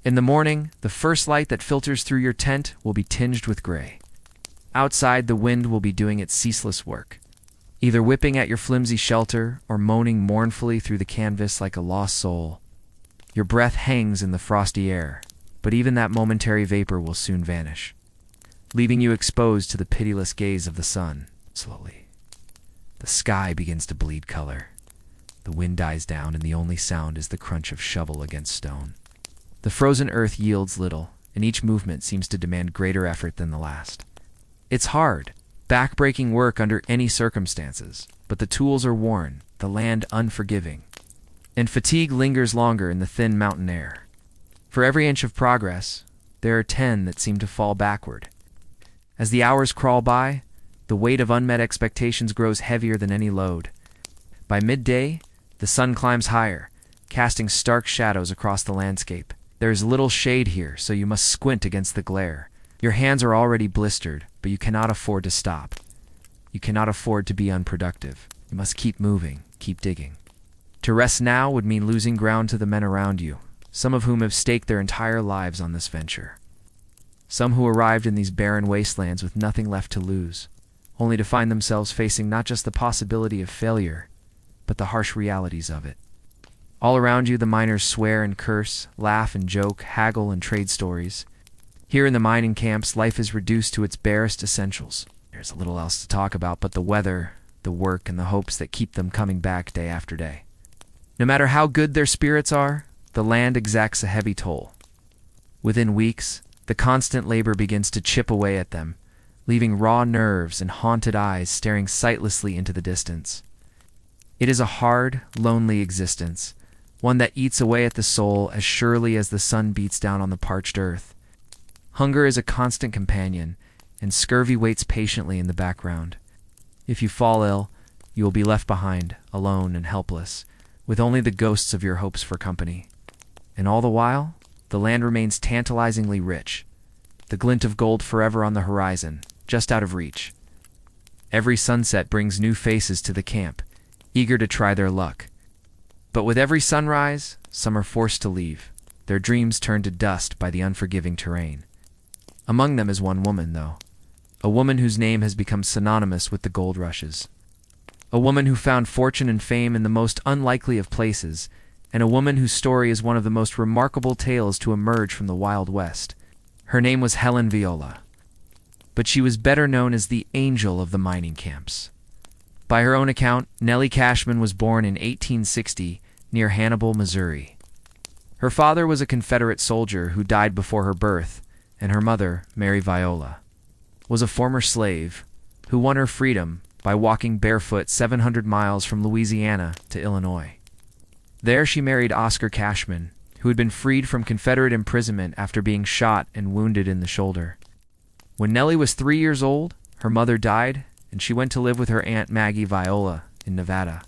In the morning, the first light that filters through your tent will be tinged with gray. Outside, the wind will be doing its ceaseless work, either whipping at your flimsy shelter or moaning mournfully through the canvas like a lost soul. Your breath hangs in the frosty air, but even that momentary vapor will soon vanish, leaving you exposed to the pitiless gaze of the sun. Slowly, the sky begins to bleed color. The wind dies down, and the only sound is the crunch of shovel against stone. The frozen earth yields little, and each movement seems to demand greater effort than the last. It's hard, back-breaking work under any circumstances, but the tools are worn, the land unforgiving, and fatigue lingers longer in the thin mountain air. For every inch of progress, there are 10 that seem to fall backward. As the hours crawl by, the weight of unmet expectations grows heavier than any load. By midday, the sun climbs higher, casting stark shadows across the landscape. There is little shade here, so you must squint against the glare. Your hands are already blistered, but you cannot afford to stop. You cannot afford to be unproductive. You must keep moving, keep digging. To rest now would mean losing ground to the men around you, some of whom have staked their entire lives on this venture. Some who arrived in these barren wastelands with nothing left to lose, only to find themselves facing not just the possibility of failure, but the harsh realities of it. All around you, the miners swear and curse, laugh and joke, haggle and trade stories. Here in the mining camps, life is reduced to its barest essentials. There's a little else to talk about but the weather, the work, and the hopes that keep them coming back day after day. No matter how good their spirits are, the land exacts a heavy toll. Within weeks, the constant labor begins to chip away at them, leaving raw nerves and haunted eyes staring sightlessly into the distance. It is a hard, lonely existence, one that eats away at the soul as surely as the sun beats down on the parched earth. Hunger is a constant companion, and scurvy waits patiently in the background. If you fall ill, you will be left behind, alone and helpless, with only the ghosts of your hopes for company. And all the while, the land remains tantalizingly rich, the glint of gold forever on the horizon, just out of reach. Every sunset brings new faces to the camp, eager to try their luck. But with every sunrise, some are forced to leave, their dreams turned to dust by the unforgiving terrain. Among them is one woman, though, a woman whose name has become synonymous with the gold rushes. A woman who found fortune and fame in the most unlikely of places, and a woman whose story is one of the most remarkable tales to emerge from the Wild West. Her name was Helen Viola, but she was better known as the Angel of the mining camps. By her own account, Nellie Cashman was born in 1860 near Hannibal, Missouri. Her father was a Confederate soldier who died before her birth, and her mother, Mary Viola, was a former slave who won her freedom by walking barefoot 700 miles from Louisiana to Illinois. There she married Oscar Cashman, who had been freed from Confederate imprisonment after being shot and wounded in the shoulder. When Nellie was 3 years old, her mother died, and she went to live with her Aunt Maggie Viola in Nevada.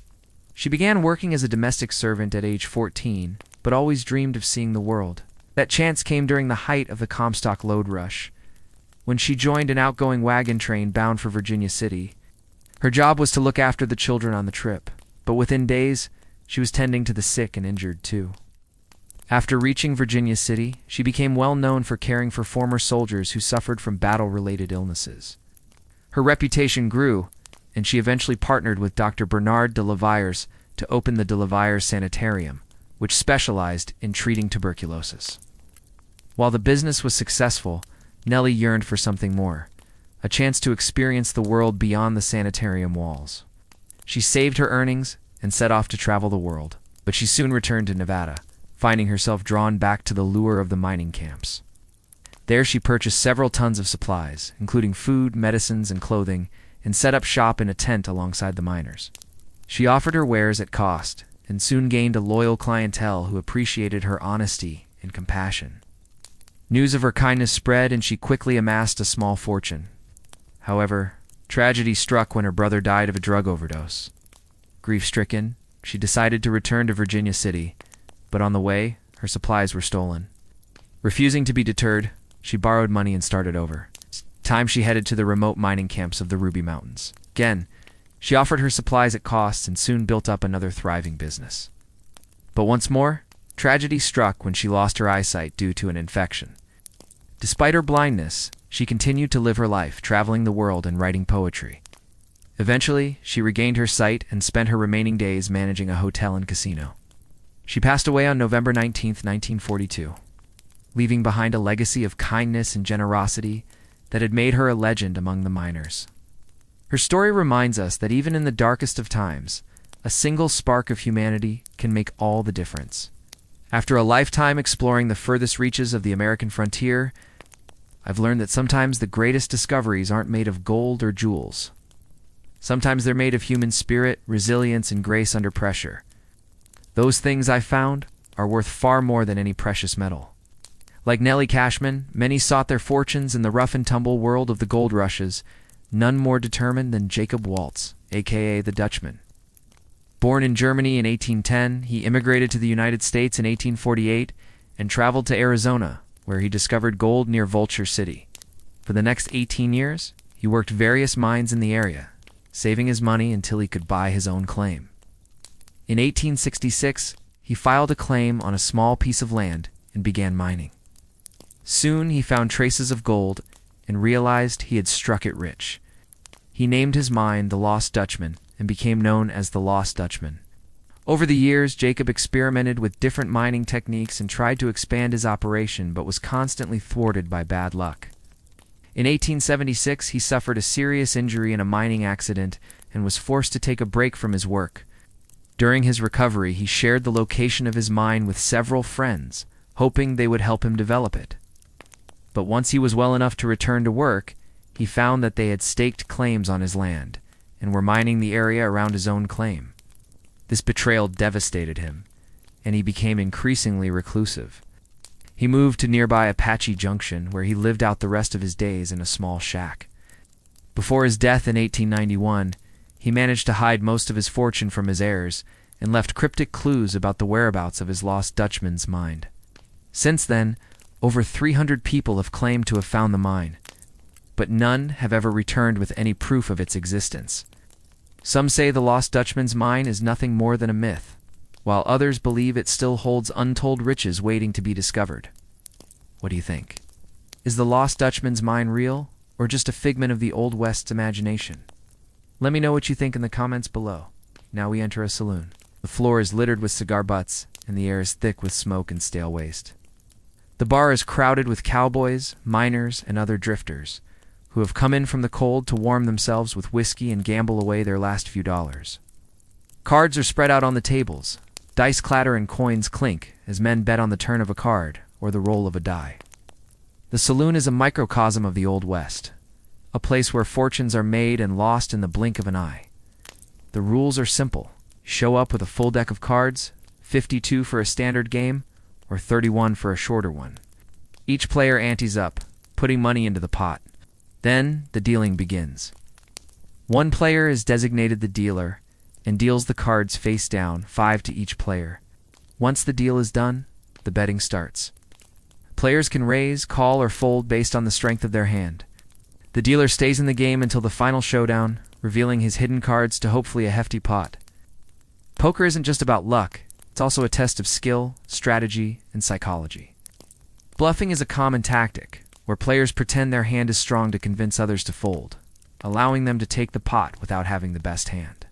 She began working as a domestic servant at age 14, but always dreamed of seeing the world. That chance came during the height of the Comstock load rush, when she joined an outgoing wagon train bound for Virginia City. Her job was to look after the children on the trip, but within days, she was tending to the sick and injured too. After reaching Virginia City, she became well known for caring for former soldiers who suffered from battle-related illnesses. Her reputation grew, and she eventually partnered with Dr. Bernard de Lavires to open the de Lavires Sanitarium, which specialized in treating tuberculosis. While the business was successful, Nellie yearned for something more, a chance to experience the world beyond the sanitarium walls. She saved her earnings and set off to travel the world, but she soon returned to Nevada, finding herself drawn back to the lure of the mining camps. There she purchased several tons of supplies, including food, medicines, and clothing, and set up shop in a tent alongside the miners. She offered her wares at cost, and soon gained a loyal clientele who appreciated her honesty and compassion. News of her kindness spread, and she quickly amassed a small fortune. However, tragedy struck when her brother died of a drug overdose. Grief-stricken, she decided to return to Virginia City, but on the way, her supplies were stolen. Refusing to be deterred, she borrowed money and started over. This time she headed to the remote mining camps of the Ruby Mountains. Again, she offered her supplies at cost and soon built up another thriving business. But once more, Tragedy struck when she lost her eyesight due to an infection. Despite her blindness, she continued to live her life, traveling the world and writing poetry. Eventually, she regained her sight and spent her remaining days managing a hotel and casino. She passed away on November 19, 1942, leaving behind a legacy of kindness and generosity that had made her a legend among the miners. Her story reminds us that even in the darkest of times, a single spark of humanity can make all the difference. After a lifetime exploring the furthest reaches of the American frontier, I've learned that sometimes the greatest discoveries aren't made of gold or jewels. Sometimes they're made of human spirit, resilience, and grace under pressure. Those things I found are worth far more than any precious metal. Like Nellie Cashman, many sought their fortunes in the rough-and-tumble world of the gold rushes, none more determined than Jacob Waltz, a.k.a. the Dutchman. Born in Germany in 1810, he immigrated to the United States in 1848 and traveled to Arizona, where he discovered gold near Vulture City. For the next 18 years, he worked various mines in the area, saving his money until he could buy his own claim. In 1866, he filed a claim on a small piece of land and began mining. Soon he found traces of gold and realized he had struck it rich. He named his mine the Lost Dutchman and became known as the Lost Dutchman. Over the years, Jacob experimented with different mining techniques and tried to expand his operation, but was constantly thwarted by bad luck. In 1876, he suffered a serious injury in a mining accident and was forced to take a break from his work. During his recovery, he shared the location of his mine with several friends, hoping they would help him develop it. But once he was well enough to return to work, he found that they had staked claims on his land and were mining the area around his own claim. This betrayal devastated him, and he became increasingly reclusive. He moved to nearby Apache Junction, where he lived out the rest of his days in a small shack. Before his death in 1891, he managed to hide most of his fortune from his heirs and left cryptic clues about the whereabouts of his lost Dutchman's mine. Since then, over 300 people have claimed to have found the mine, but none have ever returned with any proof of its existence. Some say the Lost Dutchman's mine is nothing more than a myth, while others believe it still holds untold riches waiting to be discovered. What do you think? Is the Lost Dutchman's mine real, or just a figment of the Old West's imagination? Let me know what you think in the comments below. Now we enter a saloon. The floor is littered with cigar butts, and the air is thick with smoke and stale waste. The bar is crowded with cowboys, miners, and other drifters, who have come in from the cold to warm themselves with whiskey and gamble away their last few dollars. Cards are spread out on the tables. Dice clatter and coins clink as men bet on the turn of a card or the roll of a die. The saloon is a microcosm of the Old West, a place where fortunes are made and lost in the blink of an eye. The rules are simple. Show up with a full deck of cards, 52 for a standard game, or 31 for a shorter one. Each player antes up, putting money into the pot. Then the dealing begins. One player is designated the dealer and deals the cards face down, 5 to each player. Once the deal is done, the betting starts. Players can raise, call, or fold based on the strength of their hand. The dealer stays in the game until the final showdown, revealing his hidden cards to hopefully a hefty pot. Poker isn't just about luck, it's also a test of skill, strategy, and psychology. Bluffing is a common tactic, where players pretend their hand is strong to convince others to fold, allowing them to take the pot without having the best hand.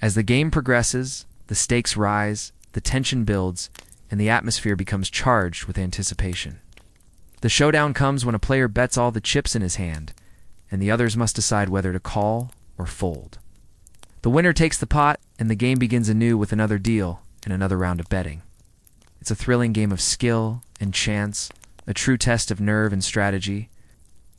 As the game progresses, the stakes rise, the tension builds, and the atmosphere becomes charged with anticipation. The showdown comes when a player bets all the chips in his hand, and the others must decide whether to call or fold. The winner takes the pot, and the game begins anew with another deal and another round of betting. It's a thrilling game of skill and chance, a true test of nerve and strategy.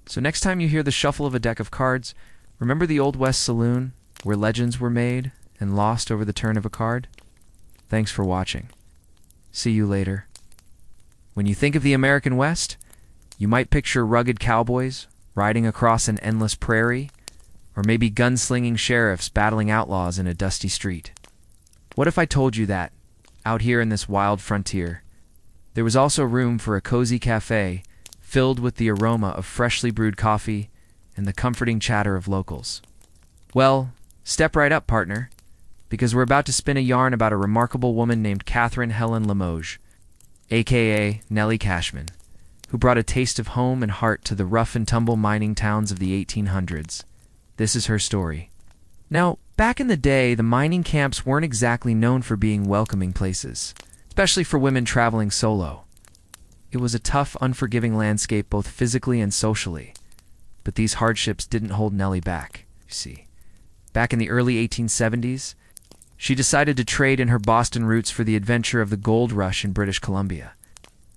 So next time you hear the shuffle of a deck of cards, remember the Old West Saloon, where legends were made and lost over the turn of a card? Thanks for watching. See you later. When you think of the American West, you might picture rugged cowboys riding across an endless prairie, or maybe gunslinging sheriffs battling outlaws in a dusty street. What if I told you that, out here in this wild frontier, there was also room for a cozy cafe filled with the aroma of freshly brewed coffee and the comforting chatter of locals? Well, step right up, partner, because we're about to spin a yarn about a remarkable woman named Catherine Helen Limoges. aka Nellie Cashman, who brought a taste of home and heart to the rough and tumble mining towns of the 1800s. This is her story. Now, back in the day, the mining camps weren't exactly known for being welcoming places, especially for women traveling solo. It was a tough, unforgiving landscape both physically and socially. But these hardships didn't hold Nellie back, you see. Back in the early 1870s, she decided to trade in her Boston roots for the adventure of the gold rush in British Columbia.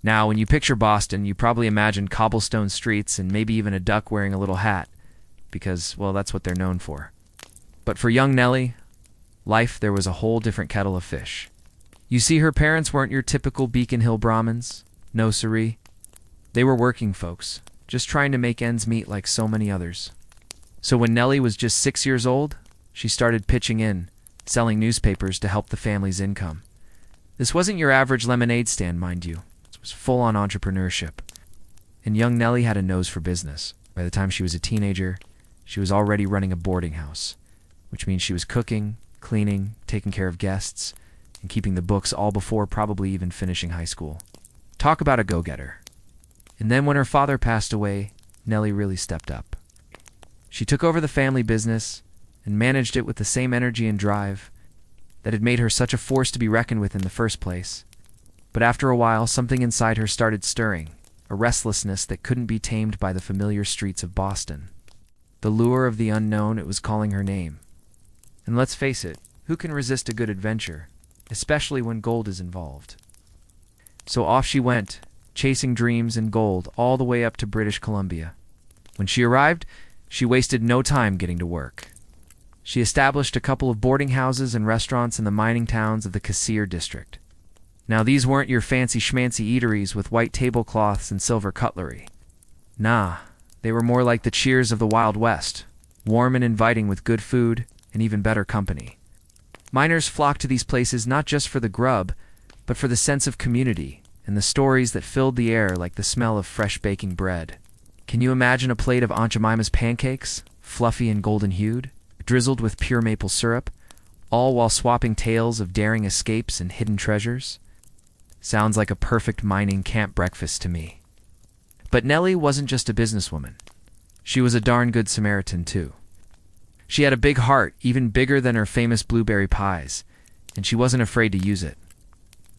Now, when you picture Boston, you probably imagine cobblestone streets and maybe even a duck wearing a little hat, because, well, that's what they're known for. But for young Nellie, life there was a whole different kettle of fish. You see, her parents weren't your typical Beacon Hill Brahmins. No siree. They were working folks, just trying to make ends meet like so many others. So when Nellie was just 6 years old, she started pitching in, selling newspapers to help the family's income. This wasn't your average lemonade stand, mind you. It was full-on entrepreneurship. And young Nellie had a nose for business. By the time she was a teenager, she was already running a boarding house, which means she was cooking, cleaning, taking care of guests, and keeping the books all before probably even finishing high school. Talk about a go-getter. And then when her father passed away, Nellie really stepped up. She took over the family business and managed it with the same energy and drive that had made her such a force to be reckoned with in the first place. But after a while, something inside her started stirring, a restlessness that couldn't be tamed by the familiar streets of Boston. The lure of the unknown, it was calling her name. And let's face it, who can resist a good adventure, especially when gold is involved? So off she went, chasing dreams and gold all the way up to British Columbia. When she arrived, she wasted no time getting to work. She established a couple of boarding houses and restaurants in the mining towns of the Cassiar district. Now, these weren't your fancy schmancy eateries with white tablecloths and silver cutlery. Nah, they were more like the Cheers of the Wild West, warm and inviting with good food and even better company. Miners flocked to these places not just for the grub, but for the sense of community and the stories that filled the air like the smell of fresh baking bread. Can you imagine a plate of Aunt Jemima's pancakes, fluffy and golden-hued, drizzled with pure maple syrup, all while swapping tales of daring escapes and hidden treasures? Sounds like a perfect mining camp breakfast to me. But Nellie wasn't just a businesswoman. She was a darn good Samaritan, too. She had a big heart, even bigger than her famous blueberry pies, and she wasn't afraid to use it.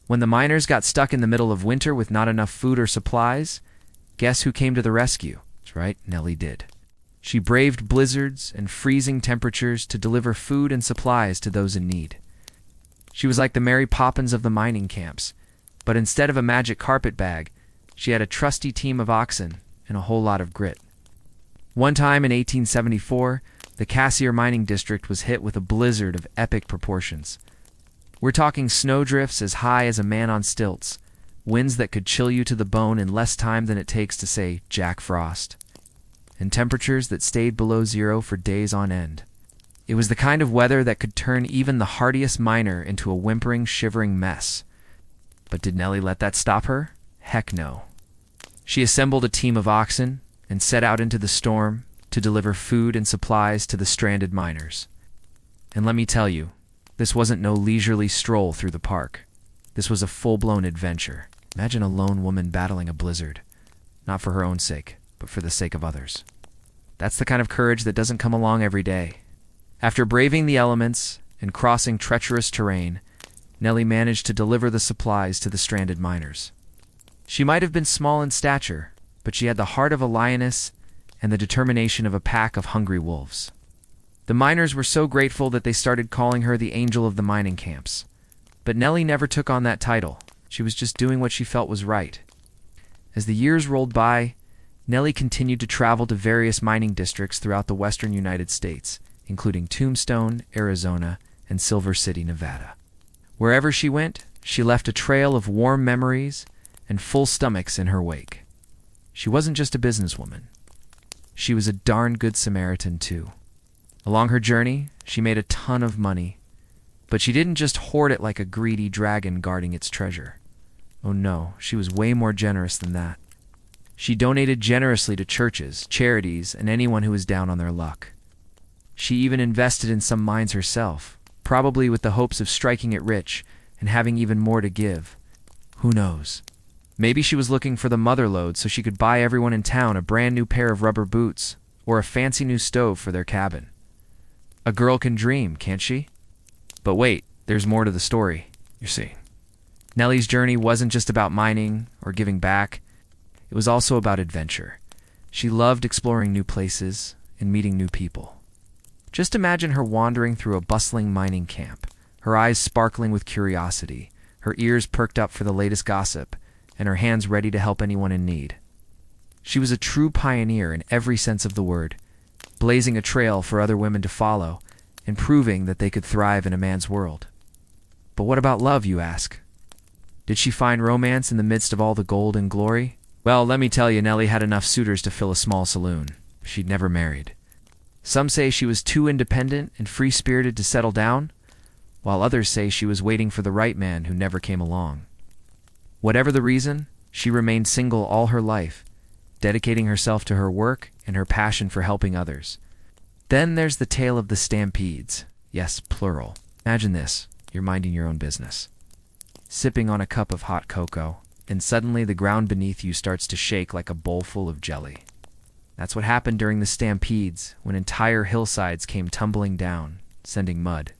When the miners got stuck in the middle of winter with not enough food or supplies, guess who came to the rescue? That's right, Nellie did. She braved blizzards and freezing temperatures to deliver food and supplies to those in need. She was like the Mary Poppins of the mining camps, but instead of a magic carpet bag, she had a trusty team of oxen and a whole lot of grit. One time in 1874, the Cassiar mining district was hit with a blizzard of epic proportions. We're talking snowdrifts as high as a man on stilts, winds that could chill you to the bone in less time than it takes to say Jack Frost, and temperatures that stayed below zero for days on end. It was the kind of weather that could turn even the hardiest miner into a whimpering, shivering mess. But did Nellie let that stop her? Heck no. She assembled a team of oxen and set out into the storm to deliver food and supplies to the stranded miners. And let me tell you, this wasn't no leisurely stroll through the park. This was a full-blown adventure. Imagine a lone woman battling a blizzard, not for her own sake, but for the sake of others. That's the kind of courage that doesn't come along every day. After braving the elements and crossing treacherous terrain, Nellie managed to deliver the supplies to the stranded miners. She might have been small in stature, but she had the heart of a lioness and the determination of a pack of hungry wolves. The miners were so grateful that they started calling her the Angel of the Mining Camps. But Nellie never took on that title. She was just doing what she felt was right. As the years rolled by, Nellie continued to travel to various mining districts throughout the western United States, including Tombstone, Arizona, and Silver City, Nevada. Wherever she went, she left a trail of warm memories and full stomachs in her wake. She wasn't just a businesswoman. She was a darn good Samaritan, too. Along her journey, she made a ton of money, but she didn't just hoard it like a greedy dragon guarding its treasure. Oh no, she was way more generous than that. She donated generously to churches, charities, and anyone who was down on their luck. She even invested in some mines herself, probably with the hopes of striking it rich and having even more to give. Who knows? Maybe she was looking for the mother lode so she could buy everyone in town a brand new pair of rubber boots or a fancy new stove for their cabin. A girl can dream, can't she? But wait, there's more to the story, you see. Nellie's journey wasn't just about mining or giving back. It was also about adventure. She loved exploring new places and meeting new people. Just imagine her wandering through a bustling mining camp, her eyes sparkling with curiosity, her ears perked up for the latest gossip, and her hands ready to help anyone in need. She was a true pioneer in every sense of the word, blazing a trail for other women to follow and proving that they could thrive in a man's world. But what about love, you ask? Did she find romance in the midst of all the gold and glory? Well, let me tell you, Nellie had enough suitors to fill a small saloon. She'd never married. Some say she was too independent and free-spirited to settle down, while others say she was waiting for the right man who never came along. Whatever the reason, she remained single all her life, dedicating herself to her work and her passion for helping others. Then there's the tale of the stampedes. Yes, plural. Imagine this. You're minding your own business, sipping on a cup of hot cocoa, and suddenly the ground beneath you starts to shake like a bowl full of jelly. That's what happened during the stampedes, when entire hillsides came tumbling down, sending mud,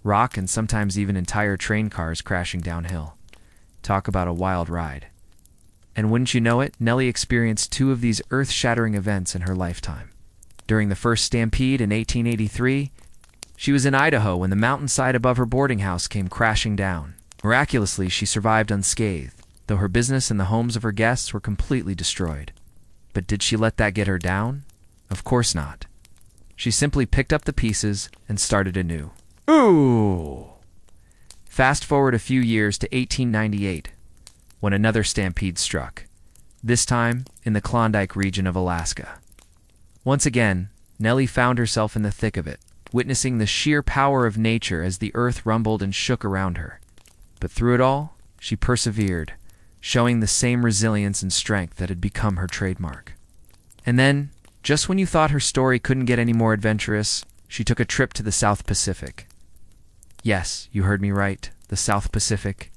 rock, and sometimes even entire train cars crashing downhill. Talk about a wild ride. And wouldn't you know it, Nellie experienced two of these earth-shattering events in her lifetime. During the first stampede in 1883, she was in Idaho when the mountainside above her boarding house came crashing down. Miraculously, she survived unscathed, though her business and the homes of her guests were completely destroyed. But did she let that get her down? Of course not. She simply picked up the pieces and started anew. Ooh! Fast forward a few years to 1898, when another stampede struck, this time in the Klondike region of Alaska. Once again, Nellie found herself in the thick of it, witnessing the sheer power of nature as the earth rumbled and shook around her. But through it all, she persevered, showing the same resilience and strength that had become her trademark. And then, just when you thought her story couldn't get any more adventurous, she took a trip to the South Pacific. Yes, you heard me right, the South Pacific.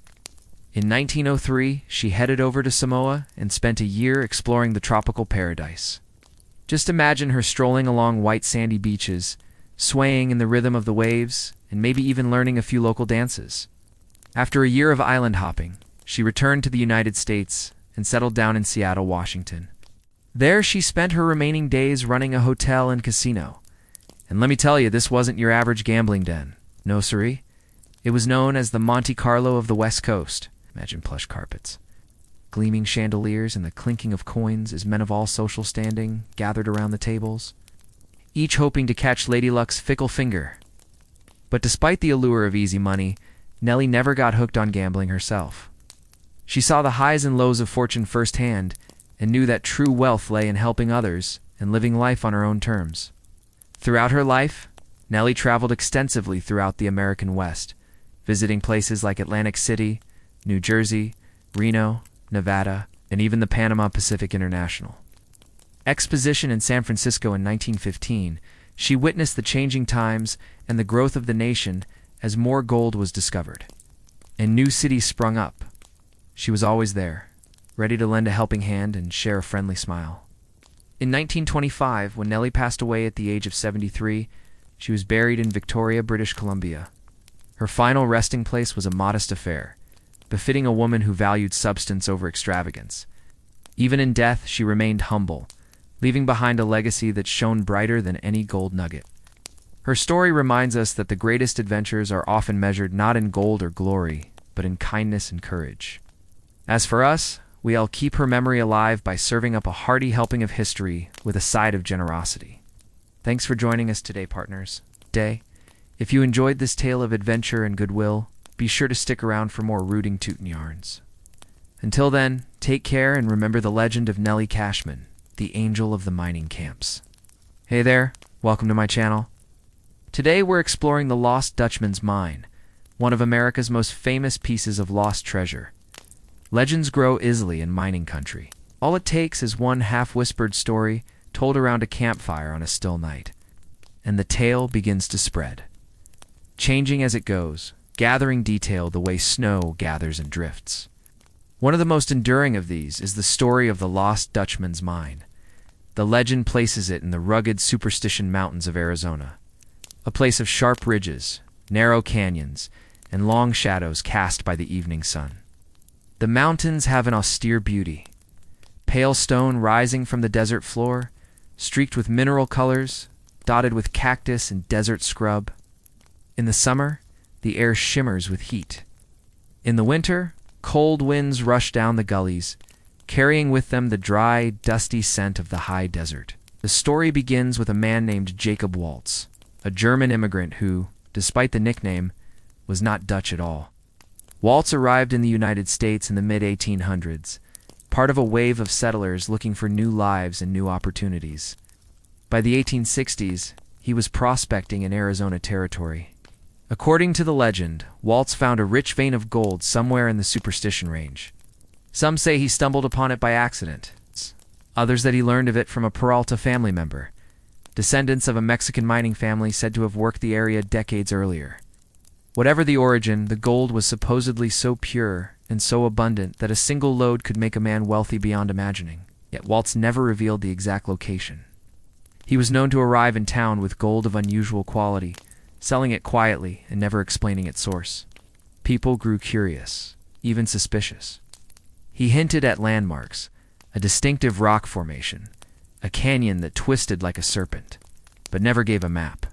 In 1903, she headed over to Samoa and spent a year exploring the tropical paradise. Just imagine her strolling along white sandy beaches, swaying in the rhythm of the waves, and maybe even learning a few local dances. After a year of island hopping, she returned to the United States and settled down in Seattle, Washington. There she spent her remaining days running a hotel and casino. And let me tell you, this wasn't your average gambling den. No, siree. It was known as the Monte Carlo of the West Coast. Imagine plush carpets, gleaming chandeliers, and the clinking of coins as men of all social standing gathered around the tables, each hoping to catch Lady Luck's fickle finger. But despite the allure of easy money, Nellie never got hooked on gambling herself. She saw the highs and lows of fortune firsthand and knew that true wealth lay in helping others and living life on her own terms. Throughout her life, Nellie traveled extensively throughout the American West, visiting places like Atlantic City, New Jersey, Reno, Nevada, and even the Panama Pacific International. Exposition in San Francisco in 1915, she witnessed the changing times and the growth of the nation as more gold was discovered, and new cities sprung up. She was always there, ready to lend a helping hand and share a friendly smile. In 1925, when Nellie passed away at the age of 73, she was buried in Victoria, British Columbia. Her final resting place was a modest affair, befitting a woman who valued substance over extravagance. Even in death, she remained humble, leaving behind a legacy that shone brighter than any gold nugget. Her story reminds us that the greatest adventures are often measured not in gold or glory, but in kindness and courage. As for us, we'll keep her memory alive by serving up a hearty helping of history with a side of generosity. Thanks for joining us today, partners. If you enjoyed this tale of adventure and goodwill, be sure to stick around for more rooting tootin' yarns. Until then, take care and remember the legend of Nellie Cashman, the angel of the mining camps. Hey there, welcome to my channel. Today we're exploring the Lost Dutchman's Mine, one of America's most famous pieces of lost treasure. Legends grow easily in mining country. All it takes is one half-whispered story told around a campfire on a still night, and the tale begins to spread, changing as it goes, gathering detail the way snow gathers and drifts. One of the most enduring of these is the story of the lost Dutchman's mine. The legend places it in the rugged Superstition Mountains of Arizona, a place of sharp ridges, narrow canyons, and long shadows cast by the evening sun. The mountains have an austere beauty, pale stone rising from the desert floor, streaked with mineral colors, dotted with cactus and desert scrub. In the summer, the air shimmers with heat. In the winter, cold winds rush down the gullies, carrying with them the dry, dusty scent of the high desert. The story begins with a man named Jacob Waltz, a German immigrant who, despite the nickname, was not Dutch at all. Waltz arrived in the United States in the mid-1800s, part of a wave of settlers looking for new lives and new opportunities. By the 1860s, he was prospecting in Arizona territory. According to the legend, Waltz found a rich vein of gold somewhere in the Superstition Range. Some say he stumbled upon it by accident. Others that he learned of it from a Peralta family member, descendants of a Mexican mining family said to have worked the area decades earlier. Whatever the origin, the gold was supposedly so pure and so abundant that a single load could make a man wealthy beyond imagining. Yet Waltz never revealed the exact location. He was known to arrive in town with gold of unusual quality, selling it quietly and never explaining its source. People grew curious, even suspicious. He hinted at landmarks, a distinctive rock formation, a canyon that twisted like a serpent, but never gave a map.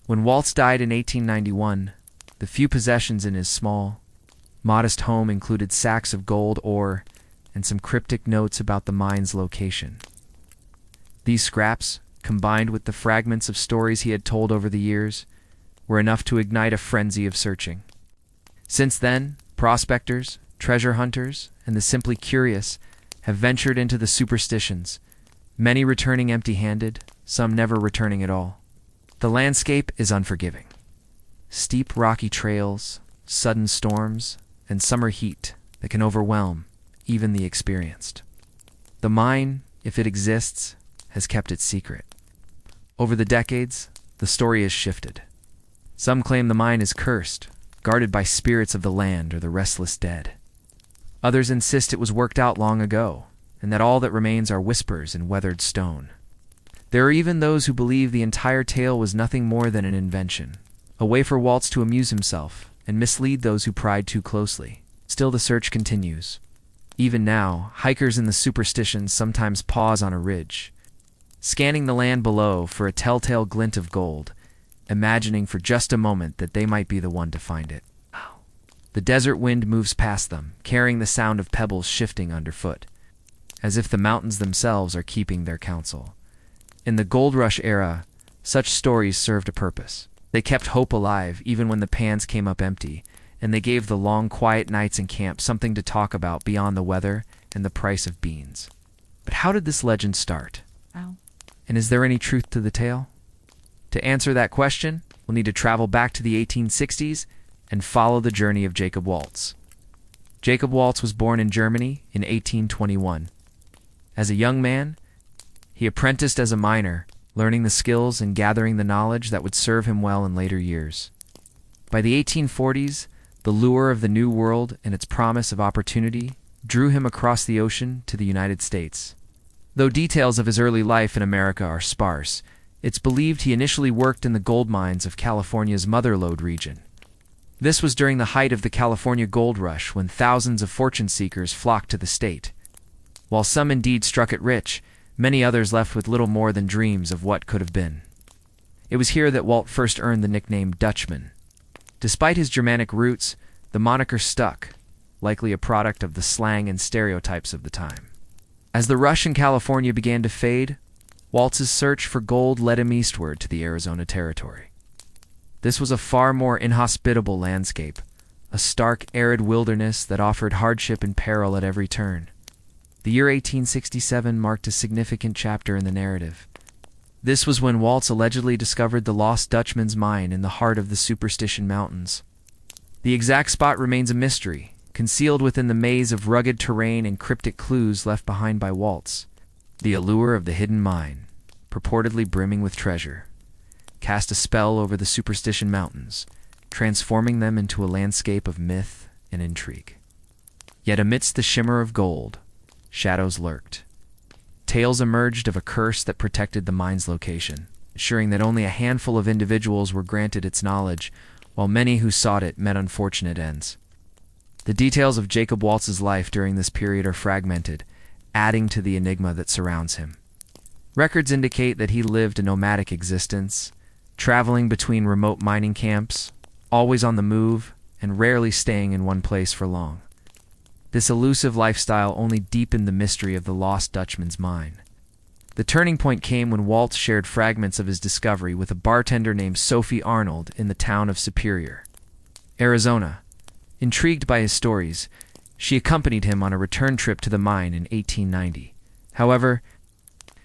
When Waltz died in 1891, the few possessions in his small, modest home included sacks of gold ore and some cryptic notes about the mine's location. These scraps, combined with the fragments of stories he had told over the years, were enough to ignite a frenzy of searching. Since then, prospectors, treasure hunters, and the simply curious have ventured into the superstitions, many returning empty-handed, some never returning at all. The landscape is unforgiving. Steep rocky trails, sudden storms, and summer heat that can overwhelm even the experienced. The mine, if it exists, has kept its secret. Over the decades, the story has shifted. Some claim the mine is cursed, guarded by spirits of the land or the restless dead. Others insist it was worked out long ago, and that all that remains are whispers and weathered stone. There are even those who believe the entire tale was nothing more than an invention, a way for Waltz to amuse himself and mislead those who pried too closely. Still, the search continues. Even now, hikers in the superstitions sometimes pause on a ridge, scanning the land below for a telltale glint of gold, imagining for just a moment that they might be the one to find it. The desert wind moves past them, carrying the sound of pebbles shifting underfoot, as if the mountains themselves are keeping their counsel. In the gold rush era, such stories served a purpose. They kept hope alive even when the pans came up empty, and they gave the long, quiet nights in camp something to talk about beyond the weather and the price of beans. But how did this legend start? Ow. And is there any truth to the tale? To answer that question, we'll need to travel back to the 1860s and follow the journey of Jacob Waltz. Jacob Waltz was born in Germany in 1821. As a young man, he apprenticed as a miner, learning the skills and gathering the knowledge that would serve him well in later years. By the 1840s, the lure of the New World and its promise of opportunity drew him across the ocean to the United States. Though details of his early life in America are sparse, it's believed he initially worked in the gold mines of California's Mother Lode region. This was during the height of the California gold rush when thousands of fortune seekers flocked to the state. While some indeed struck it rich, many others left with little more than dreams of what could have been. It was here that Walt first earned the nickname Dutchman. Despite his Germanic roots, the moniker stuck, likely a product of the slang and stereotypes of the time. As the rush in California began to fade, Waltz's search for gold led him eastward to the Arizona territory. This was a far more inhospitable landscape, a stark, arid wilderness that offered hardship and peril at every turn. The year 1867 marked a significant chapter in the narrative. This was when Waltz allegedly discovered the lost Dutchman's mine in the heart of the Superstition Mountains. The exact spot remains a mystery, concealed within the maze of rugged terrain and cryptic clues left behind by Waltz. The allure of the hidden mine, purportedly brimming with treasure, cast a spell over the Superstition Mountains, transforming them into a landscape of myth and intrigue. Yet amidst the shimmer of gold, shadows lurked. Tales emerged of a curse that protected the mine's location, ensuring that only a handful of individuals were granted its knowledge, while many who sought it met unfortunate ends. The details of Jacob Waltz's life during this period are fragmented, adding to the enigma that surrounds him. Records indicate that he lived a nomadic existence, traveling between remote mining camps, always on the move, and rarely staying in one place for long. This elusive lifestyle only deepened the mystery of the lost Dutchman's mine. The turning point came when Waltz shared fragments of his discovery with a bartender named Sophie Arnold in the town of Superior, Arizona. Intrigued by his stories, she accompanied him on a return trip to the mine in 1890. However,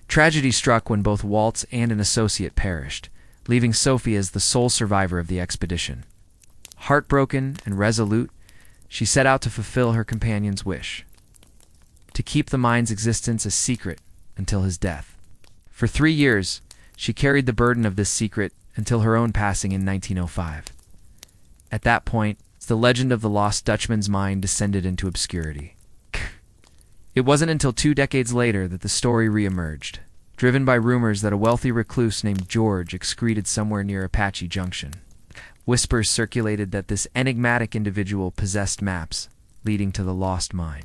tragedy struck when both Waltz and an associate perished, leaving Sophie as the sole survivor of the expedition. Heartbroken and resolute, she set out to fulfill her companion's wish, to keep the mine's existence a secret until his death. For 3 years, she carried the burden of this secret until her own passing in 1905. At that point, the legend of the lost Dutchman's mine descended into obscurity. It wasn't until 2 decades later that the story reemerged, driven by rumors that a wealthy recluse named George excreted somewhere near Apache Junction. Whispers circulated that this enigmatic individual possessed maps leading to the lost mine.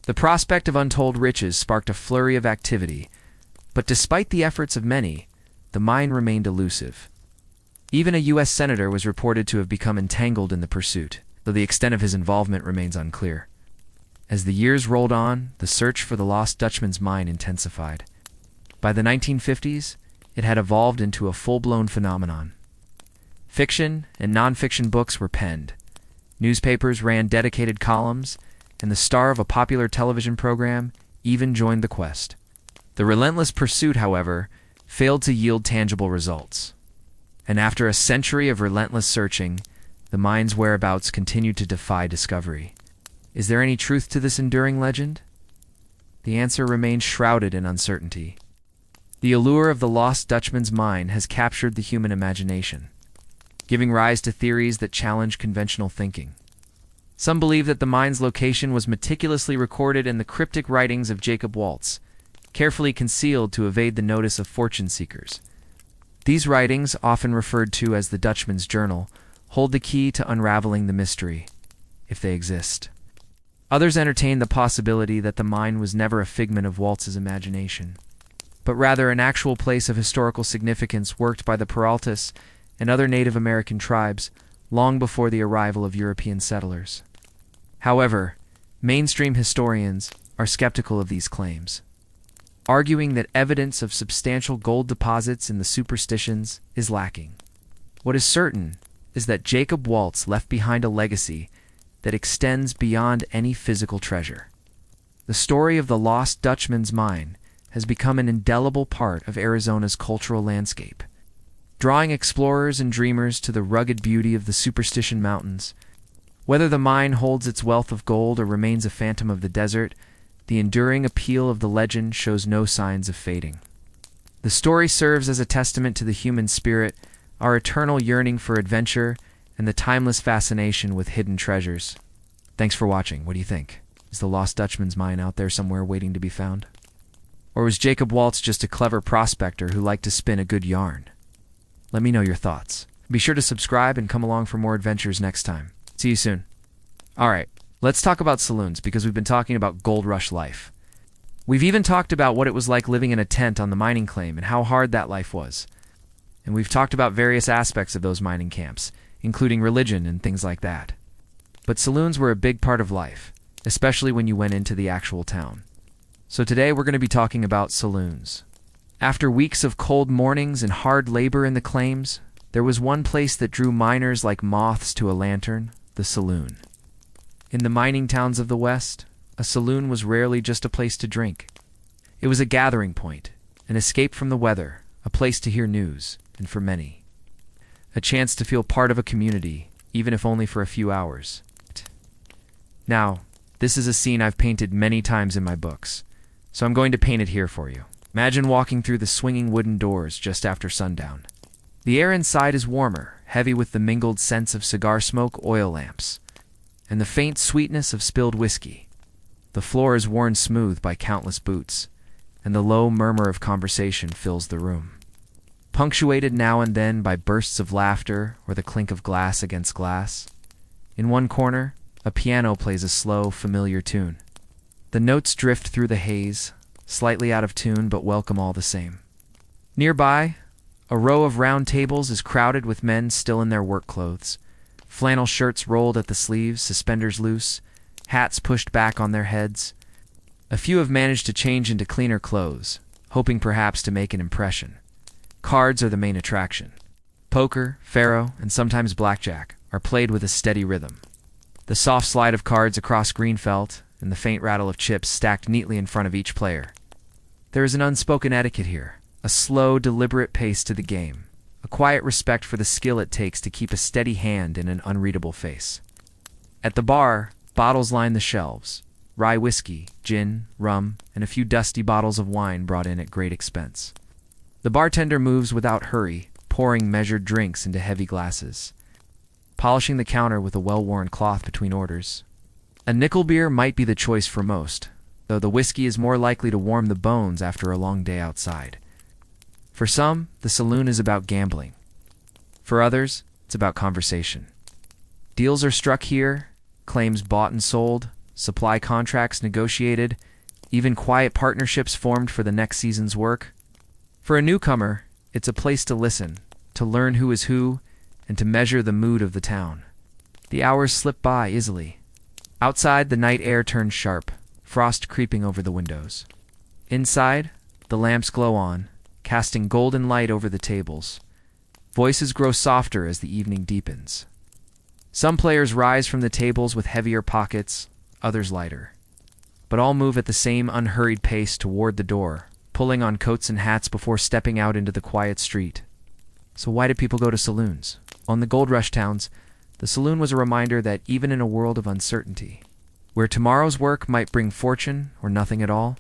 The prospect of untold riches sparked a flurry of activity, but despite the efforts of many, the mine remained elusive. Even a U.S. senator was reported to have become entangled in the pursuit, though the extent of his involvement remains unclear. As the years rolled on, the search for the lost Dutchman's mine intensified. By the 1950s, it had evolved into a full-blown phenomenon. Fiction and non-fiction books were penned. Newspapers ran dedicated columns, and the star of a popular television program even joined the quest. The relentless pursuit, however, failed to yield tangible results. And after a century of relentless searching, the mine's whereabouts continued to defy discovery. Is there any truth to this enduring legend? The answer remains shrouded in uncertainty. The allure of the lost Dutchman's mine has captured the human imagination, giving rise to theories that challenge conventional thinking. Some believe that the mine's location was meticulously recorded in the cryptic writings of Jacob Waltz, carefully concealed to evade the notice of fortune seekers. These writings, often referred to as the Dutchman's Journal, hold the key to unraveling the mystery, if they exist. Others entertain the possibility that the mine was never a figment of Waltz's imagination, but rather an actual place of historical significance worked by the Peraltas and other Native American tribes long before the arrival of European settlers. However, mainstream historians are skeptical of these claims, arguing that evidence of substantial gold deposits in the superstitions is lacking. What is certain is that Jacob Waltz left behind a legacy that extends beyond any physical treasure. The story of the lost Dutchman's mine has become an indelible part of Arizona's cultural landscape, drawing explorers and dreamers to the rugged beauty of the Superstition Mountains. Whether the mine holds its wealth of gold or remains a phantom of the desert, the enduring appeal of the legend shows no signs of fading. The story serves as a testament to the human spirit, our eternal yearning for adventure, and the timeless fascination with hidden treasures. Thanks for watching. What do you think? Is the lost Dutchman's mine out there somewhere waiting to be found? Or was Jacob Waltz just a clever prospector who liked to spin a good yarn? Let me know your thoughts. Be sure to subscribe and come along for more adventures next time. See you soon. Alright, let's talk about saloons because we've been talking about gold rush life. We've even talked about what it was like living in a tent on the mining claim and how hard that life was. And we've talked about various aspects of those mining camps, including religion and things like that. But saloons were a big part of life, especially when you went into the actual town. So today we're going to be talking about saloons. After weeks of cold mornings and hard labor in the claims, there was one place that drew miners like moths to a lantern: the saloon. In the mining towns of the West, a saloon was rarely just a place to drink. It was a gathering point, an escape from the weather, a place to hear news, and for many, a chance to feel part of a community, even if only for a few hours. Now, this is a scene I've painted many times in my books, so I'm going to paint it here for you. Imagine walking through the swinging wooden doors just after sundown. The air inside is warmer, heavy with the mingled scents of cigar smoke, oil lamps, and the faint sweetness of spilled whiskey. The floor is worn smooth by countless boots, and the low murmur of conversation fills the room, punctuated now and then by bursts of laughter or the clink of glass against glass. In one corner, a piano plays a slow, familiar tune. The notes drift through the haze, slightly out of tune but welcome all the same. Nearby, a row of round tables is crowded with men still in their work clothes, flannel shirts rolled at the sleeves, suspenders loose, hats pushed back on their heads. A few have managed to change into cleaner clothes, hoping perhaps to make an impression. Cards are the main attraction. Poker, faro, and sometimes blackjack are played with a steady rhythm. The soft slide of cards across green felt and the faint rattle of chips stacked neatly in front of each player. There is an unspoken etiquette here, a slow, deliberate pace to the game, a quiet respect for the skill it takes to keep a steady hand in an unreadable face. At the bar, bottles line the shelves, rye whiskey, gin, rum, and a few dusty bottles of wine brought in at great expense. The bartender moves without hurry, pouring measured drinks into heavy glasses, polishing the counter with a well-worn cloth between orders. A nickel beer might be the choice for most, though the whiskey is more likely to warm the bones after a long day outside. For some, the saloon is about gambling. For others, it's about conversation. Deals are struck here, claims bought and sold, supply contracts negotiated, even quiet partnerships formed for the next season's work. For a newcomer, it's a place to listen, to learn who is who, and to measure the mood of the town. The hours slip by easily. Outside, the night air turns sharp, frost creeping over the windows. Inside, the lamps glow on, casting golden light over the tables. Voices grow softer as the evening deepens. Some players rise from the tables with heavier pockets, others lighter. But all move at the same unhurried pace toward the door, pulling on coats and hats before stepping out into the quiet street. So why did people go to saloons? On the gold rush towns, the saloon was a reminder that even in a world of uncertainty, where tomorrow's work might bring fortune or nothing at all,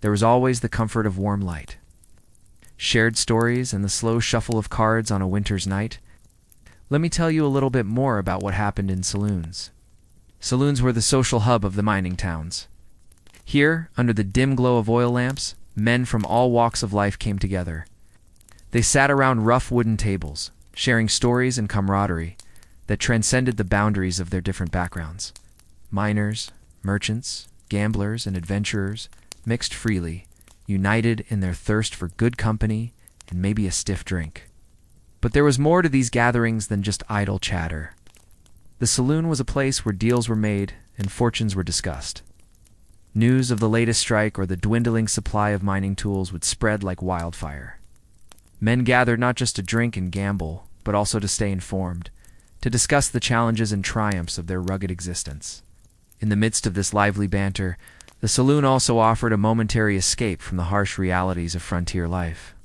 there was always the comfort of warm light. Shared stories and the slow shuffle of cards on a winter's night. Let me tell you a little bit more about what happened in saloons. Saloons were the social hub of the mining towns. Here, under the dim glow of oil lamps, men from all walks of life came together. They sat around rough wooden tables, sharing stories and camaraderie that transcended the boundaries of their different backgrounds. Miners, merchants, gamblers, and adventurers mixed freely, united in their thirst for good company and maybe a stiff drink. But there was more to these gatherings than just idle chatter. The saloon was a place where deals were made and fortunes were discussed. News of the latest strike or the dwindling supply of mining tools would spread like wildfire. Men gathered not just to drink and gamble, but also to stay informed, to discuss the challenges and triumphs of their rugged existence. In the midst of this lively banter, the saloon also offered a momentary escape from the harsh realities of frontier life.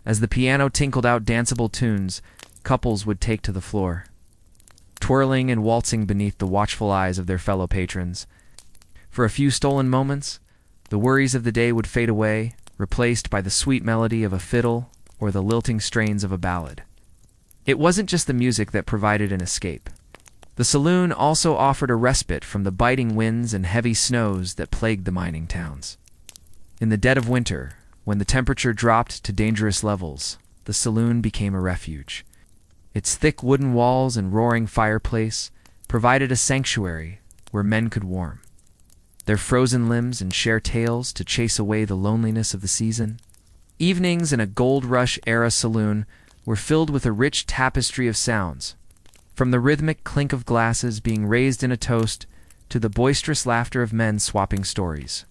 As the piano tinkled out danceable tunes, couples would take to the floor, twirling and waltzing beneath the watchful eyes of their fellow patrons. For a few stolen moments, the worries of the day would fade away, replaced by the sweet melody of a fiddle or the lilting strains of a ballad. It wasn't just the music that provided an escape. The saloon also offered a respite from the biting winds and heavy snows that plagued the mining towns. In the dead of winter, when the temperature dropped to dangerous levels, the saloon became a refuge. Its thick wooden walls and roaring fireplace provided a sanctuary where men could warm their frozen limbs and share tales to chase away the loneliness of the season. Evenings in a gold rush-era saloon were filled with a rich tapestry of sounds, from the rhythmic clink of glasses being raised in a toast to the boisterous laughter of men swapping stories.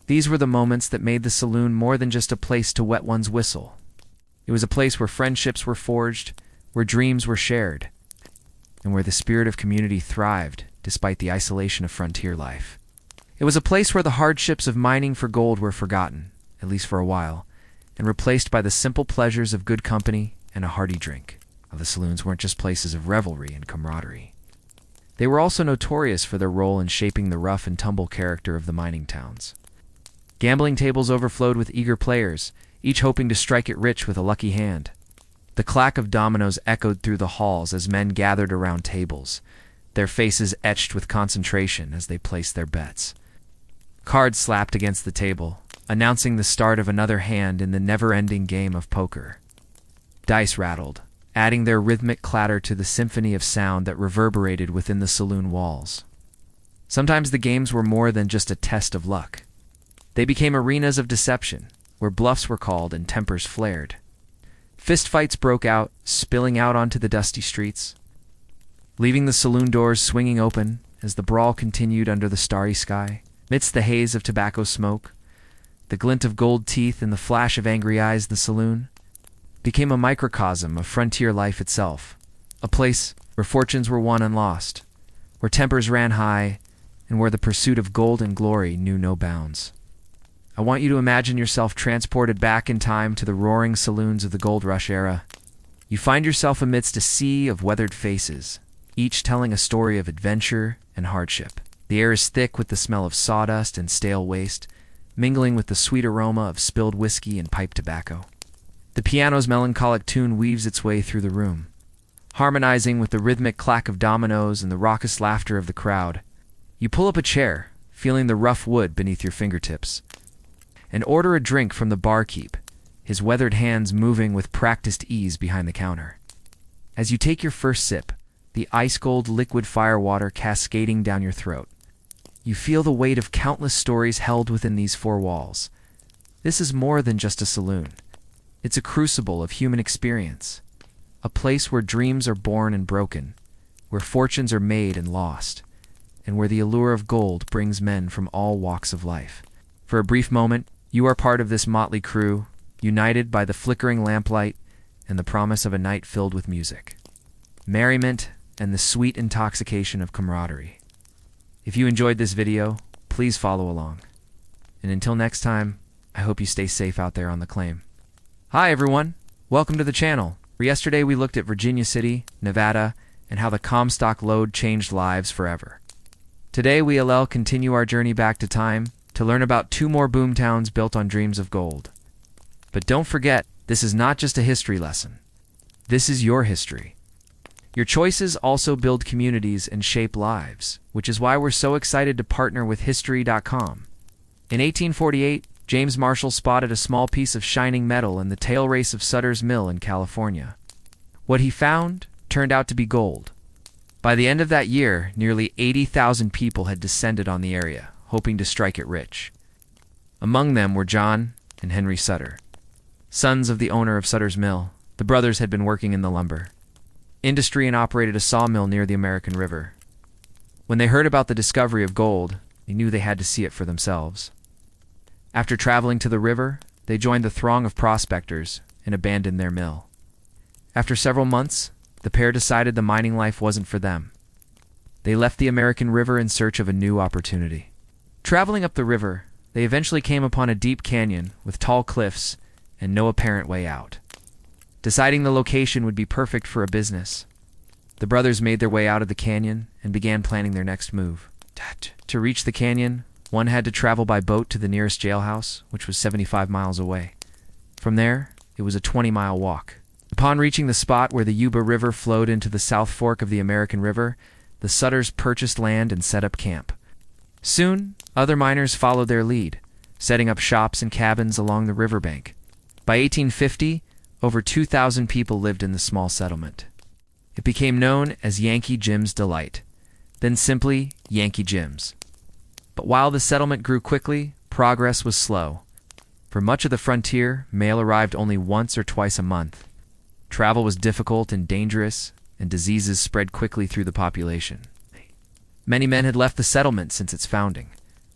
These were the moments that made the saloon more than just a place to wet one's whistle. It was a place where friendships were forged, where dreams were shared, and where the spirit of community thrived despite the isolation of frontier life. It was a place where the hardships of mining for gold were forgotten, at least for a while, and replaced by the simple pleasures of good company and a hearty drink. The saloons weren't just places of revelry and camaraderie. They were also notorious for their role in shaping the rough and tumble character of the mining towns. Gambling tables overflowed with eager players, each hoping to strike it rich with a lucky hand. The clack of dominoes echoed through the halls as men gathered around tables, their faces etched with concentration as they placed their bets. Cards slapped against the table, announcing the start of another hand in the never-ending game of poker. Dice rattled, adding their rhythmic clatter to the symphony of sound that reverberated within the saloon walls. Sometimes the games were more than just a test of luck. They became arenas of deception, where bluffs were called and tempers flared. Fistfights broke out, spilling out onto the dusty streets, leaving the saloon doors swinging open as the brawl continued under the starry sky. Midst the haze of tobacco smoke, the glint of gold teeth and the flash of angry eyes, the saloon became a microcosm of frontier life itself, a place where fortunes were won and lost, where tempers ran high, and where the pursuit of gold and glory knew no bounds. I want you to imagine yourself transported back in time to the roaring saloons of the gold rush era. You find yourself amidst a sea of weathered faces, each telling a story of adventure and hardship. The air is thick with the smell of sawdust and stale waste, mingling with the sweet aroma of spilled whiskey and pipe tobacco. The piano's melancholic tune weaves its way through the room, harmonizing with the rhythmic clack of dominoes and the raucous laughter of the crowd. You pull up a chair, feeling the rough wood beneath your fingertips, and order a drink from the barkeep, his weathered hands moving with practiced ease behind the counter. As you take your first sip, the ice-cold liquid firewater cascading down your throat, you feel the weight of countless stories held within these four walls. This is more than just a saloon. It's a crucible of human experience, a place where dreams are born and broken, where fortunes are made and lost, and where the allure of gold brings men from all walks of life. For a brief moment, you are part of this motley crew, united by the flickering lamplight and the promise of a night filled with music, merriment, and the sweet intoxication of camaraderie. If you enjoyed this video, please follow along. And until next time, I hope you stay safe out there on the claim. Hi everyone, welcome to the channel. Yesterday we looked at Virginia City, Nevada, and how the Comstock lode changed lives forever. Today we'll continue our journey back to time to learn about two more boomtowns built on dreams of gold. But don't forget, this is not just a history lesson. This is your history. Your choices also build communities and shape lives, which is why we're so excited to partner with History.com. In 1848, James Marshall spotted a small piece of shining metal in the tail race of Sutter's Mill in California. What he found turned out to be gold. By the end of that year, nearly 80,000 people had descended on the area, hoping to strike it rich. Among them were John and Henry Sutter. Sons of the owner of Sutter's Mill, the brothers had been working in the lumber industry and operated a sawmill near the American River. When they heard about the discovery of gold, they knew they had to see it for themselves. After traveling to the river, they joined the throng of prospectors and abandoned their mill. After several months, the pair decided the mining life wasn't for them. They left the American River in search of a new opportunity. Traveling up the river, they eventually came upon a deep canyon with tall cliffs and no apparent way out. Deciding the location would be perfect for a business, the brothers made their way out of the canyon and began planning their next move. To reach the canyon, one had to travel by boat to the nearest jailhouse, which was 75 miles away. From there, it was a 20-mile walk. Upon reaching the spot where the Yuba River flowed into the South Fork of the American River, the Sutters purchased land and set up camp. Soon, other miners followed their lead, setting up shops and cabins along the riverbank. By 1850, over 2,000 people lived in the small settlement. It became known as Yankee Jim's Delight, then simply Yankee Jim's. But while the settlement grew quickly, progress was slow. For much of the frontier, mail arrived only once or twice a month. Travel was difficult and dangerous, and diseases spread quickly through the population. Many men had left the settlement since its founding.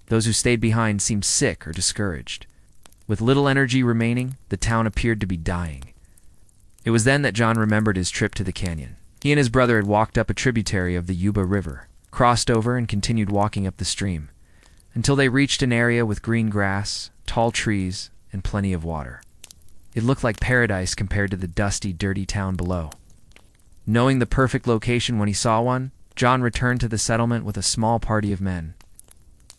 Those who stayed behind seemed sick or discouraged. With little energy remaining, the town appeared to be dying. It was then that John remembered his trip to the canyon. He and his brother had walked up a tributary of the Yuba River, crossed over and continued walking up the stream, until they reached an area with green grass, tall trees, and plenty of water. It looked like paradise compared to the dusty, dirty town below. Knowing the perfect location when he saw one, John returned to the settlement with a small party of men.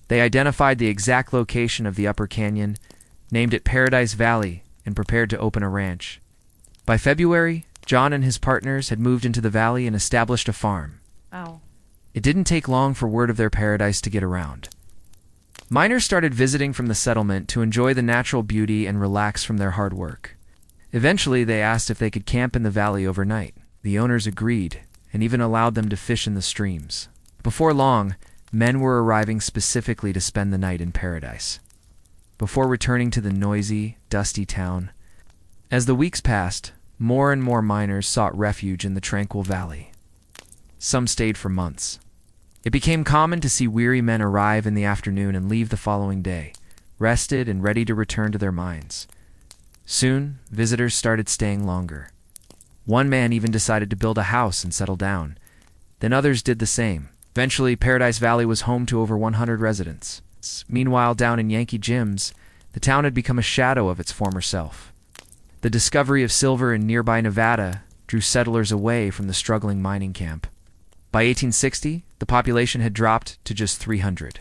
They identified the exact location of the upper canyon, named it Paradise Valley, and prepared to open a ranch. By February, John and his partners had moved into the valley and established a farm. Ow. It didn't take long for word of their paradise to get around. Miners started visiting from the settlement to enjoy the natural beauty and relax from their hard work. Eventually, they asked if they could camp in the valley overnight. The owners agreed, and even allowed them to fish in the streams. Before long, men were arriving specifically to spend the night in paradise, before returning to the noisy, dusty town. As the weeks passed, more and more miners sought refuge in the tranquil valley. Some stayed for months. It became common to see weary men arrive in the afternoon and leave the following day, rested and ready to return to their mines. Soon, visitors started staying longer. One man even decided to build a house and settle down. Then others did the same. Eventually, Paradise Valley was home to over 100 residents. Meanwhile, down in Yankee Jim's, the town had become a shadow of its former self. The discovery of silver in nearby Nevada drew settlers away from the struggling mining camp. By 1860, the population had dropped to just 300.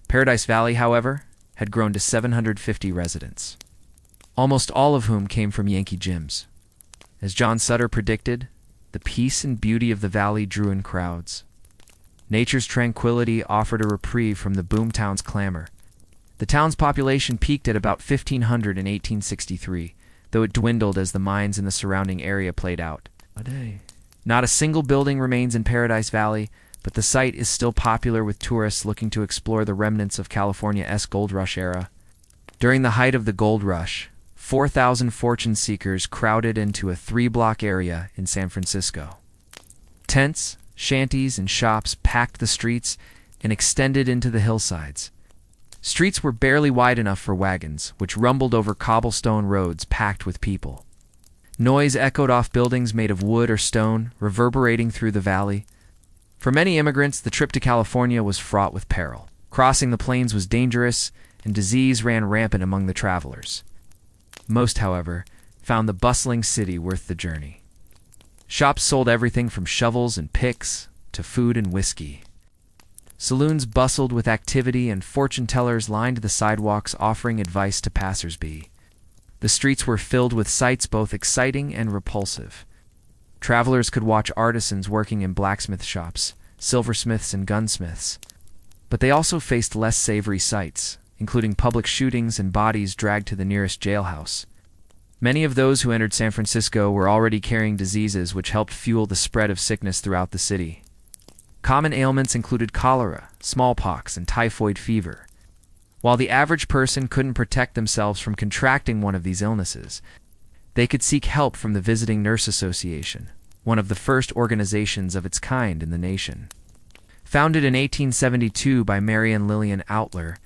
Paradise Valley, however, had grown to 750 residents, almost all of whom came from Yankee Jim's. As John Sutter predicted, the peace and beauty of the valley drew in crowds. Nature's tranquility offered a reprieve from the boomtown's clamor. The town's population peaked at about 1,500 in 1863, though it dwindled as the mines in the surrounding area played out. Not a single building remains in Paradise Valley, but the site is still popular with tourists looking to explore the remnants of California's gold rush era. During the height of the gold rush, 4,000 fortune seekers crowded into a 3-block area in San Francisco. Tents, shanties, and shops packed the streets and extended into the hillsides. Streets were barely wide enough for wagons, which rumbled over cobblestone roads packed with people. Noise echoed off buildings made of wood or stone, reverberating through the valley. For many immigrants, the trip to California was fraught with peril. Crossing the plains was dangerous, and disease ran rampant among the travelers. Most, however, found the bustling city worth the journey. Shops sold everything from shovels and picks to food and whiskey. Saloons bustled with activity, and fortune tellers lined the sidewalks offering advice to passersby. The streets were filled with sights both exciting and repulsive. Travelers could watch artisans working in blacksmith shops, silversmiths, and gunsmiths. But they also faced less savory sights, including public shootings and bodies dragged to the nearest jailhouse. Many of those who entered San Francisco were already carrying diseases which helped fuel the spread of sickness throughout the city. Common ailments included cholera, smallpox, and typhoid fever. While the average person couldn't protect themselves from contracting one of these illnesses, they could seek help from the Visiting Nurse Association, one of the first organizations of its kind in the nation. Founded in 1872 by Mary and Lillian Outler,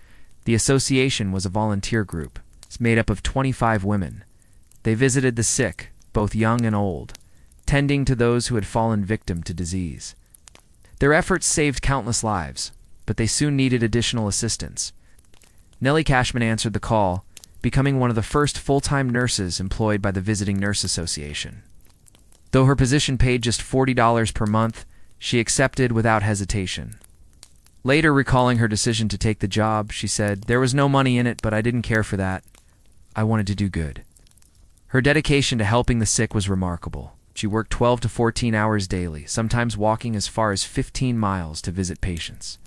the association was a volunteer group. It's made up of 25 women. They visited the sick, both young and old, tending to those who had fallen victim to disease. Their efforts saved countless lives, but they soon needed additional assistance. Nellie Cashman answered the call, becoming one of the first full-time nurses employed by the Visiting Nurse Association. Though her position paid just $40 per month, she accepted without hesitation. Later, recalling her decision to take the job, she said, "There was no money in it, but I didn't care for that. I wanted to do good." Her dedication to helping the sick was remarkable. She worked 12 to 14 hours daily, sometimes walking as far as 15 miles to visit patients.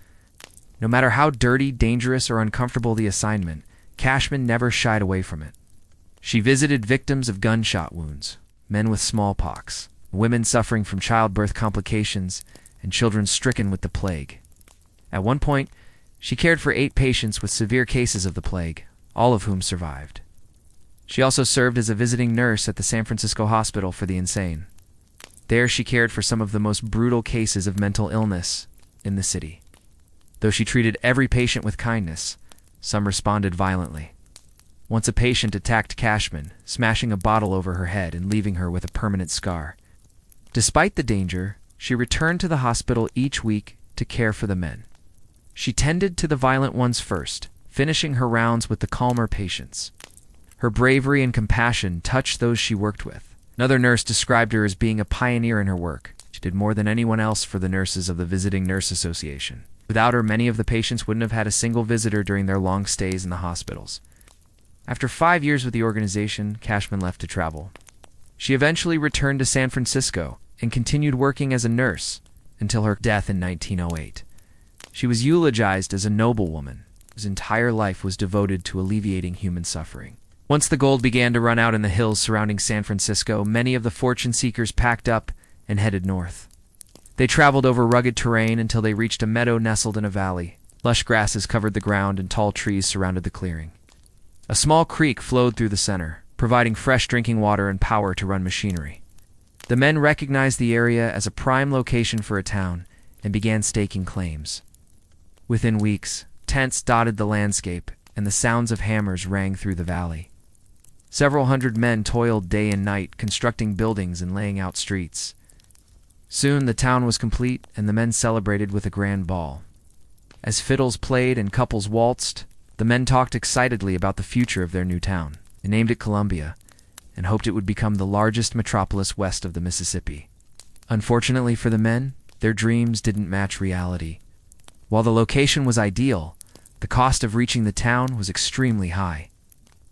No matter how dirty, dangerous, or uncomfortable the assignment, Cashman never shied away from it. She visited victims of gunshot wounds, men with smallpox, women suffering from childbirth complications, and children stricken with the plague. At one point, she cared for 8 patients with severe cases of the plague, all of whom survived. She also served as a visiting nurse at the San Francisco Hospital for the Insane. There she cared for some of the most brutal cases of mental illness in the city. Though she treated every patient with kindness, some responded violently. Once a patient attacked Cashman, smashing a bottle over her head and leaving her with a permanent scar. Despite the danger, she returned to the hospital each week to care for the men. She tended to the violent ones first, finishing her rounds with the calmer patients. Her bravery and compassion touched those she worked with. Another nurse described her as being a pioneer in her work. She did more than anyone else for the nurses of the Visiting Nurse Association. Without her, many of the patients wouldn't have had a single visitor during their long stays in the hospitals. After 5 years with the organization, Cashman left to travel. She eventually returned to San Francisco and continued working as a nurse, until her death in 1908. She was eulogized as a noblewoman whose entire life was devoted to alleviating human suffering. Once the gold began to run out in the hills surrounding San Francisco, many of the fortune seekers packed up and headed north. They traveled over rugged terrain until they reached a meadow nestled in a valley. Lush grasses covered the ground and tall trees surrounded the clearing. A small creek flowed through the center, providing fresh drinking water and power to run machinery. The men recognized the area as a prime location for a town and began staking claims. Within weeks, tents dotted the landscape, and the sounds of hammers rang through the valley. Several hundred men toiled day and night, constructing buildings and laying out streets. Soon the town was complete, and the men celebrated with a grand ball. As fiddles played and couples waltzed, the men talked excitedly about the future of their new town. They named it Columbia, and hoped it would become the largest metropolis west of the Mississippi. Unfortunately for the men, their dreams didn't match reality. While the location was ideal, the cost of reaching the town was extremely high.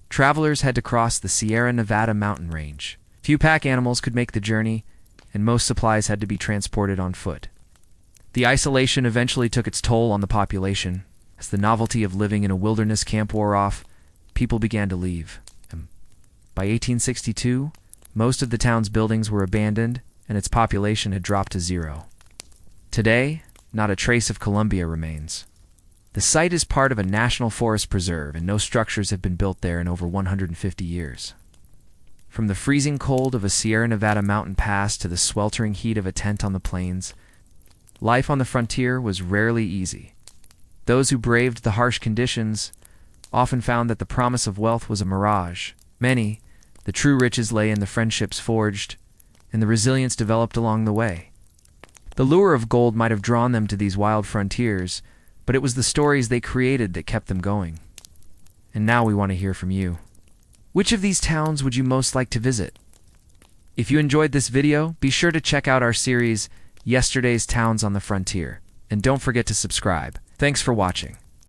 Travelers had to cross the Sierra Nevada mountain range. Few pack animals could make the journey, and most supplies had to be transported on foot. The isolation eventually took its toll on the population. As the novelty of living in a wilderness camp wore off, people began to leave. By 1862, most of the town's buildings were abandoned, and its population had dropped to zero. Today, not a trace of Columbia remains. The site is part of a national forest preserve, and no structures have been built there in over 150 years. From the freezing cold of a Sierra Nevada mountain pass to the sweltering heat of a tent on the plains, life on the frontier was rarely easy. Those who braved the harsh conditions often found that the promise of wealth was a mirage. Many, the true riches lay in the friendships forged and the resilience developed along the way. The lure of gold might have drawn them to these wild frontiers, but it was the stories they created that kept them going. And now we want to hear from you. Which of these towns would you most like to visit? If you enjoyed this video, be sure to check out our series, Yesterday's Towns on the Frontier, and don't forget to subscribe. Thanks for watching.